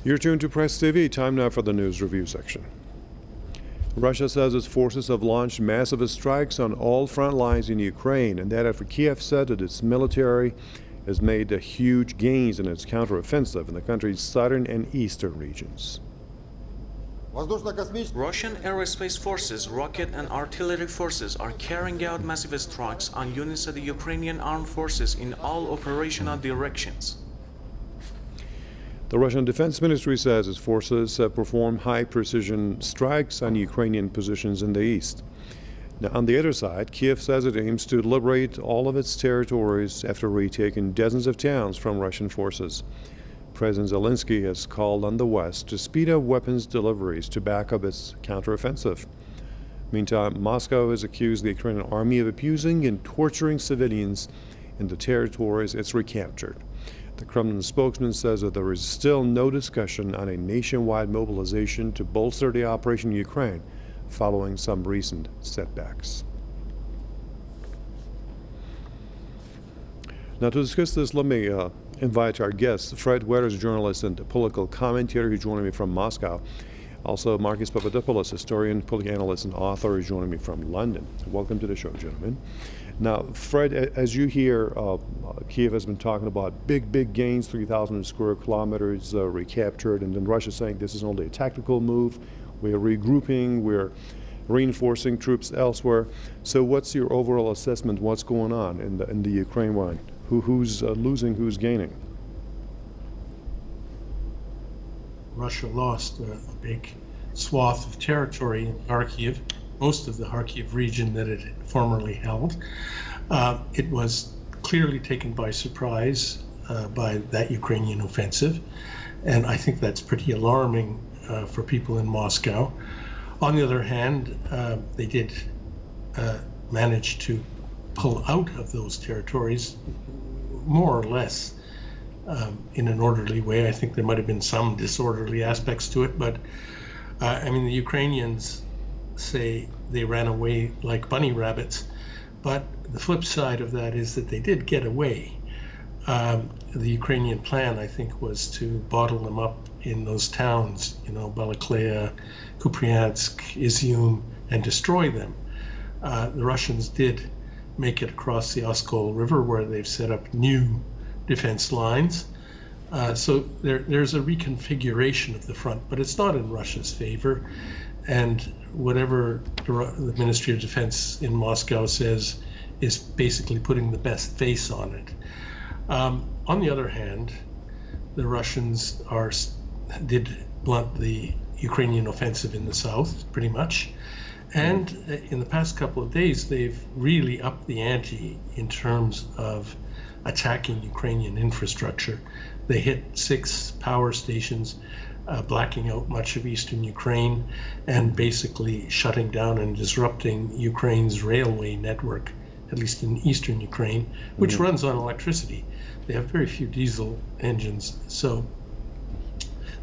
You're tuned to Press TV. Time now for the news review section. Russia says its forces have launched massive strikes on all front lines in Ukraine, and that after Kiev said that its military has made huge gains in its counteroffensive in the country's southern and eastern regions. Russian aerospace forces, rocket and artillery forces are carrying out massive strikes on units of the Ukrainian armed forces in all operational directions. The Russian Defense Ministry says its forces have performed high-precision strikes on Ukrainian positions in the east. Now, on the other side, Kiev says it aims to liberate all of its territories after retaking dozens of towns from Russian forces. President Zelensky has called on the West to speed up weapons deliveries to back up its counteroffensive. Meantime, Moscow has accused the Ukrainian army of abusing and torturing civilians in the territories it's recaptured. The Kremlin spokesman says that there is still no discussion on a nationwide mobilization to bolster the operation in Ukraine following some recent setbacks. Now, to discuss this, let me invite our guest, Fred Wetters, journalist and political commentator, who's joining me from Moscow. Also, Marcus Papadopoulos, historian, political analyst, and author, is joining me from London. Welcome to the show, gentlemen. Now, Fred, as you hear, Kiev has been talking about big gains, 3,000 square kilometers recaptured, and then Russia saying this is only a tactical move. We're regrouping, we're reinforcing troops elsewhere. So what's your overall assessment? What's going on in the Ukraine line? Who's losing, who's gaining? Russia lost a big swath of territory in Kharkiv, most of the Kharkiv region that it formerly held. It was clearly taken by surprise by that Ukrainian offensive, and I think that's pretty alarming for people in Moscow. On the other hand, they did manage to pull out of those territories more or less in an orderly way. I think there might have been some disorderly aspects to it, but I mean, the Ukrainians say they ran away like bunny rabbits, but the flip side of that is that they did get away. The Ukrainian plan, I think, was to bottle them up in those towns, you know, Balakleya, Kupiansk, Izium, and destroy them. The Russians did make it across the Oskol River, where they've set up new defense lines. So there's a reconfiguration of the front, but it's not in Russia's favor. And whatever the Ministry of Defense in Moscow says is basically putting the best face on it. On the other hand, the Russians did blunt the Ukrainian offensive in the south, pretty much. And in the past couple of days, they've really upped the ante in terms of attacking Ukrainian infrastructure. They hit 6 power stations, blacking out much of eastern Ukraine and basically shutting down and disrupting Ukraine's railway network, at least in eastern Ukraine, which runs on electricity. They have very few diesel engines, so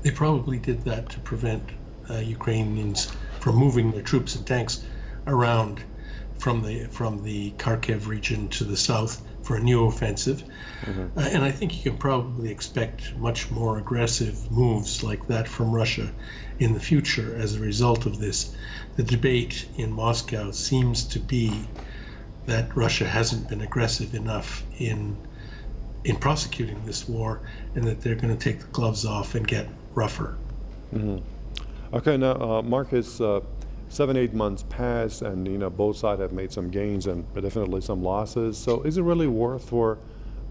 they probably did that to prevent Ukrainians from moving their troops and tanks around from the Kharkiv region to the south for a new offensive. And I think you can probably expect much more aggressive moves like that from Russia in the future as a result of this. The debate in Moscow seems to be that Russia hasn't been aggressive enough in prosecuting this war, and that they're going to take the gloves off and get rougher. Okay, now Marcus, 7-8 months passed, and you know both sides have made some gains and definitely some losses. So is it really worth for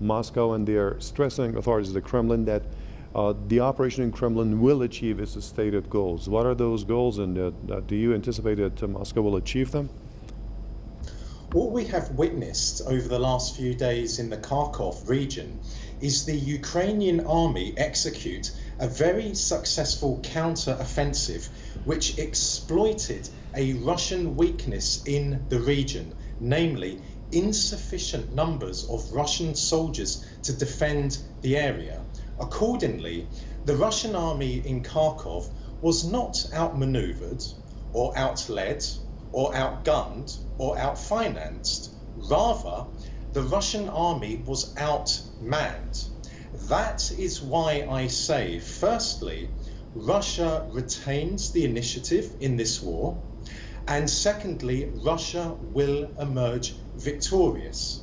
Moscow and their stressing authorities of the Kremlin that the operation in Kremlin will achieve its stated goals? What are those goals, and do you anticipate that Moscow will achieve them? What we have witnessed over the last few days in the Kharkov region is the Ukrainian army execute a very successful counter-offensive which exploited a Russian weakness in the region, namely insufficient numbers of Russian soldiers to defend the area. Accordingly, the Russian army in Kharkov was not outmaneuvered or outled or outgunned or outfinanced. Rather, the Russian army was outmanned. That is why I say, firstly, Russia retains the initiative in this war, and secondly, Russia will emerge victorious.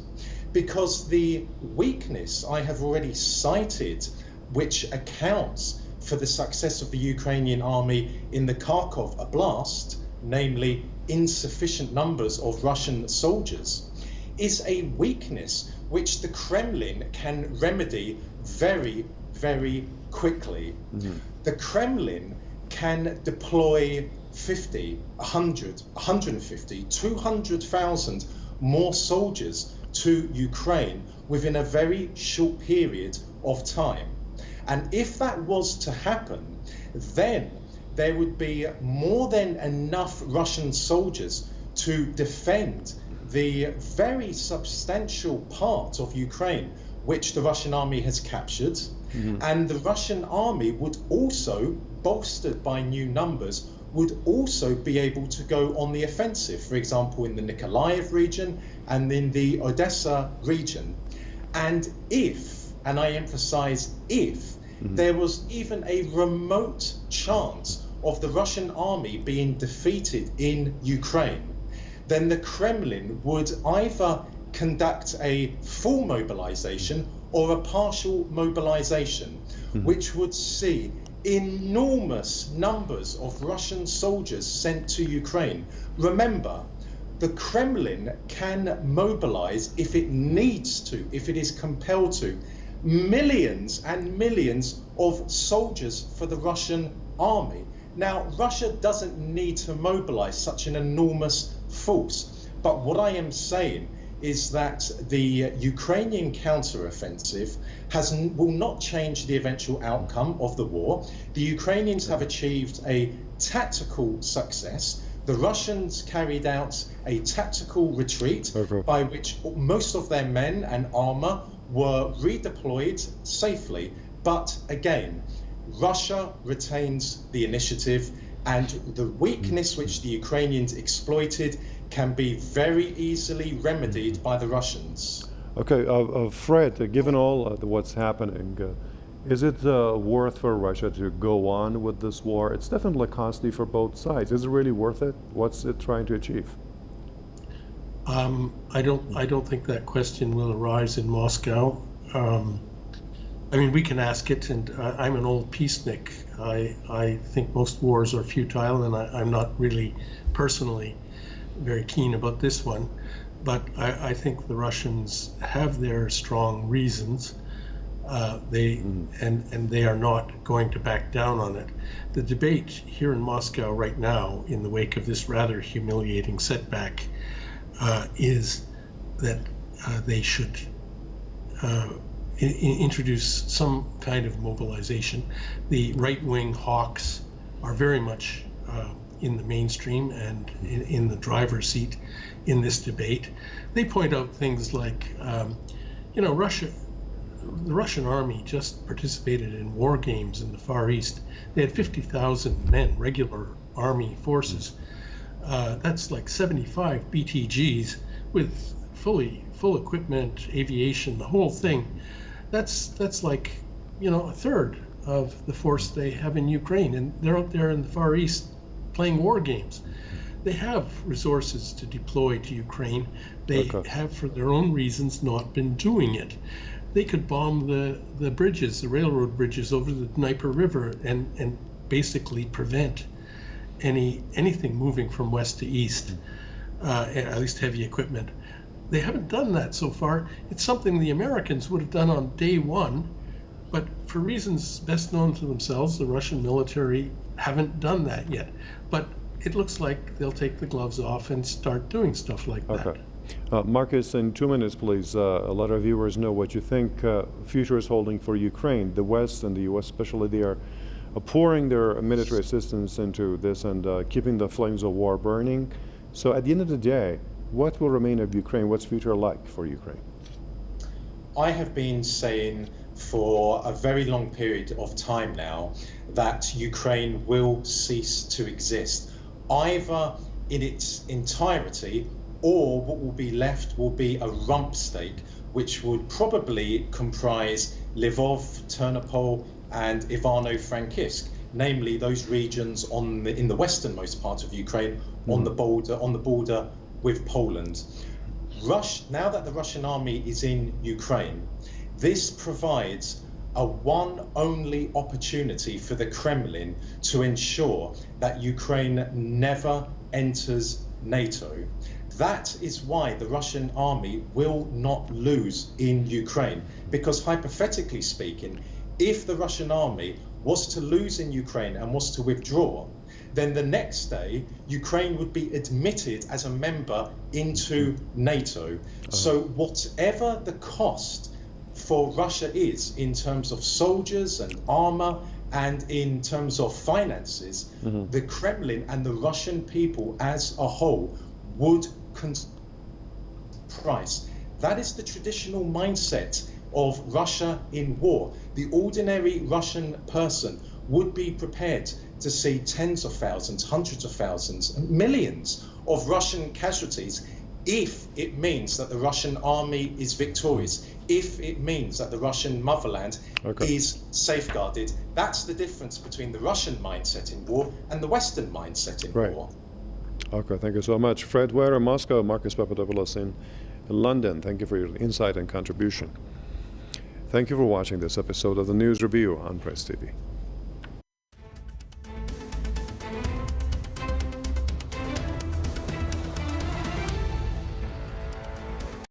Because the weakness I have already cited, which accounts for the success of the Ukrainian army in the Kharkov Oblast, namely insufficient numbers of Russian soldiers, is a weakness which the Kremlin can remedy very, very quickly. The Kremlin can deploy 50, 100, 150, 200,000 more soldiers to Ukraine within a very short period of time. And if that was to happen, then there would be more than enough Russian soldiers to defend the very substantial part of Ukraine which the Russian army has captured. And the Russian army would also, bolstered by new numbers, would also be able to go on the offensive, for example, in the Nikolaev region and in the Odessa region. And if, and I emphasize if, there was even a remote chance of the Russian army being defeated in Ukraine, then the Kremlin would either conduct a full mobilization or a partial mobilization, which would see enormous numbers of Russian soldiers sent to Ukraine. Remember, the Kremlin can mobilize if it needs to, if it is compelled to, millions and millions of soldiers for the Russian army. Now, Russia doesn't need to mobilize such an enormous force, but what I am saying is that the Ukrainian counteroffensive will not change the eventual outcome of the war. The Ukrainians have achieved a tactical success. The Russians carried out a tactical retreat by which most of their men and armor were redeployed safely. But again, Russia retains the initiative, and the weakness which the Ukrainians exploited can be very easily remedied by the Russians. Okay, Fred, given all what's happening, is it worth for Russia to go on with this war? It's definitely costly for both sides. Is it really worth it? What's it trying to achieve? I don't think that question will arise in Moscow. I mean, we can ask it, and I'm an old peacenik. I think most wars are futile, and I'm not really personally very keen about this one. But I think the Russians have their strong reasons. And they are not going to back down on it. The debate here in Moscow right now, in the wake of this rather humiliating setback, is that they should introduce some kind of mobilization. The right-wing hawks are very much in the mainstream and in the driver's seat in this debate. They point out things like, the Russian army just participated in war games in the Far East. They had 50,000 men, regular army forces. That's like 75 BTGs with full equipment, aviation, the whole thing. That's like, a third of the force they have in Ukraine, and they're out there in the Far East playing war games. They have resources to deploy to Ukraine. They have, for their own reasons, not been doing it. They could bomb the bridges, the railroad bridges over the Dnieper River, and basically prevent anything moving from west to east, at least heavy equipment. They haven't done that so far. It's something the Americans would have done on day one, but for reasons best known to themselves, the Russian military haven't done that yet. But it looks like they'll take the gloves off and start doing stuff like that. Marcus, in 2 minutes, please. A lot of viewers know what you think future is holding for Ukraine. The West and the U.S. especially, they are pouring their military assistance into this and keeping the flames of war burning. So at the end of the day, what will remain of Ukraine? What's future like for Ukraine? I have been saying for a very long period of time now that Ukraine will cease to exist, either in its entirety, or what will be left will be a rump state, which would probably comprise Lvov, Ternopil, and Ivano-Frankivsk. namely those regions in the westernmost part of Ukraine on the border with Poland. Now that the Russian army is in Ukraine, this provides a one only opportunity for the Kremlin to ensure that Ukraine never enters NATO. That is why the Russian army will not lose in Ukraine, because hypothetically speaking, if the Russian army was to lose in Ukraine and was to withdraw, then the next day Ukraine would be admitted as a member into NATO. So whatever the cost for Russia is in terms of soldiers and armor and in terms of finances, the Kremlin and the Russian people as a whole would price. That is the traditional mindset of Russia in war. The ordinary Russian person would be prepared to see tens of thousands, hundreds of thousands, millions of Russian casualties if it means that the Russian army is victorious, if it means that the Russian motherland is safeguarded. That's the difference between the Russian mindset in war and the Western mindset in war. Okay, thank you so much. Fred Ware in Moscow, Marcus Papadopoulos in London. Thank you for your insight and contribution. Thank you for watching this episode of the News Review on Press TV.